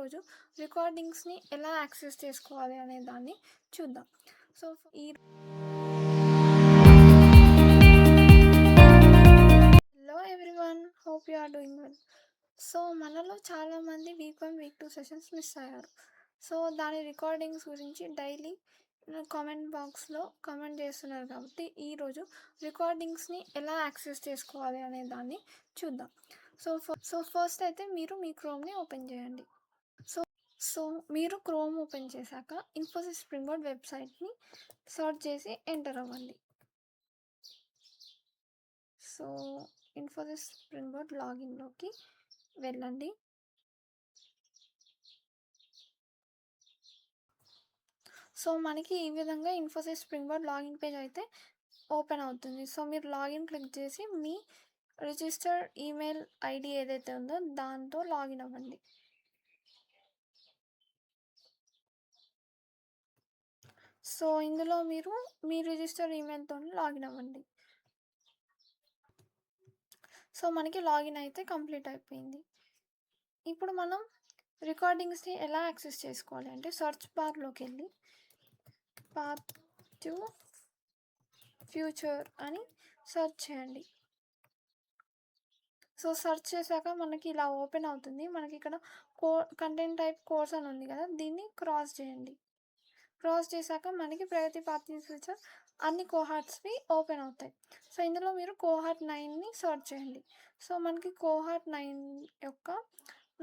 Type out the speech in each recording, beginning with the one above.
ఈరోజు రికార్డింగ్స్ని ఎలా యాక్సెస్ చేసుకోవాలి అనే దాన్ని చూద్దాం. సో ఈ hello everyone, hope you are doing well. So మనలో చాలామంది వీక్ 1 వీక్ 2 సెషన్స్ మిస్ అయ్యారు. సో దాని రికార్డింగ్స్ గురించి డైలీ కామెంట్ బాక్స్లో కామెంట్ చేస్తున్నారు కాబట్టి ఈరోజు రికార్డింగ్స్ని ఎలా యాక్సెస్ చేసుకోవాలి అనే దాన్ని చూద్దాం. సో ఫస్ట్ అయితే మీరు మీ క్రోమ్ని ఓపెన్ చేయండి. సో మీరు క్రోమ్ ఓపెన్ చేశాక ఇన్ఫోసిస్ స్ప్రింగ్ బోర్డ్ వెబ్సైట్ని సర్చ్ చేసి ఎంటర్ అవ్వండి. సో ఇన్ఫోసిస్ స్ప్రింగ్ బోర్డ్ లాగిన్లోకి వెళ్ళండి. సో మనకి ఈ విధంగా Infosys spring board login page అయితే ఓపెన్ అవుతుంది. సో మీరు లాగిన్ క్లిక్ చేసి మీ రిజిస్టర్డ్ ఈమెయిల్ ఐడి ఏదైతే ఉందో దాంతో లాగిన్ అవ్వండి. సో ఇందులో మీరు మీ రిజిస్టర్ ఈమెయిల్తో లాగిన్ అవ్వండి. సో మనకి లాగిన్ అయితే కంప్లీట్ అయిపోయింది. ఇప్పుడు మనం రికార్డింగ్స్ని ఎలా యాక్సెస్ చేసుకోవాలి అంటే సర్చ్ బార్లోకి వెళ్ళి పాత్ టు ఫ్యూచర్ అని సెర్చ్ చేయండి. సో సెర్చ్ చేశాక మనకి ఇలా ఓపెన్ అవుతుంది. మనకి ఇక్కడ కంటెంట్ టైప్ కోర్స్ అని ఉంది కదా, దీన్ని క్రాస్ చేయండి. క్రాస్ చేశాక మనకి ప్రగతి పాత్ ఫ్యూచర్ అన్ని కోహార్ట్స్వి ఓపెన్ అవుతాయి. సో ఇందులో మీరు కోహార్ట్ 9ని సెర్చ్ చేయండి. సో మనకి కోహార్ట్ 9 యొక్క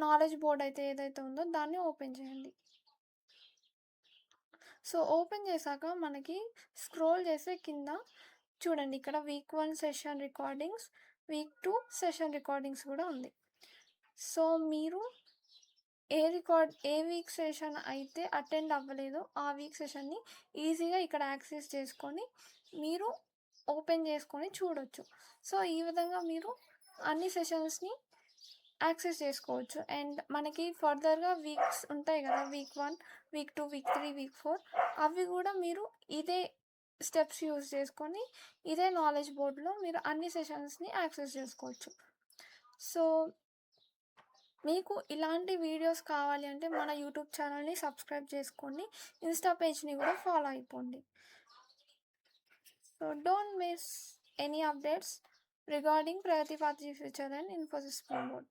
నాలెడ్జ్ బోర్డ్ అయితే ఏదైతే ఉందో దాన్ని ఓపెన్ చేయండి. సో ఓపెన్ చేశాక మనకి స్క్రోల్ చేసే కింద చూడండి, ఇక్కడ week 1 session recordings, week 2 session recordings కూడా ఉంది. సో మీరు ఏ వీక్ సెషన్ అయితే అటెండ్ అవ్వలేదో ఆ వీక్ సెషన్ని ఈజీగా ఇక్కడ యాక్సెస్ చేసుకొని మీరు ఓపెన్ చేసుకొని చూడొచ్చు. సో ఈ విధంగా మీరు అన్ని సెషన్స్ని యాక్సెస్ చేసుకోవచ్చు. అండ్ మనకి ఫర్దర్గా వీక్స్ ఉంటాయి కదా, వీక్ 1 వీక్ 2 వీక్ 3 వీక్ 4, అవి కూడా మీరు ఇదే స్టెప్స్ యూజ్ చేసుకొని ఇదే నాలెడ్జ్ బోర్డ్లో మీరు అన్ని సెషన్స్ని యాక్సెస్ చేసుకోవచ్చు. సో మీకు ఇలాంటి వీడియోస్ కావాలి అంటే మన యూట్యూబ్ ఛానల్ని సబ్స్క్రైబ్ చేసుకోండి, ఇన్స్టా పేజ్ని కూడా ఫాలో అయిపోండి. So don't miss any updates regarding Pragati path future and Infosys spring board.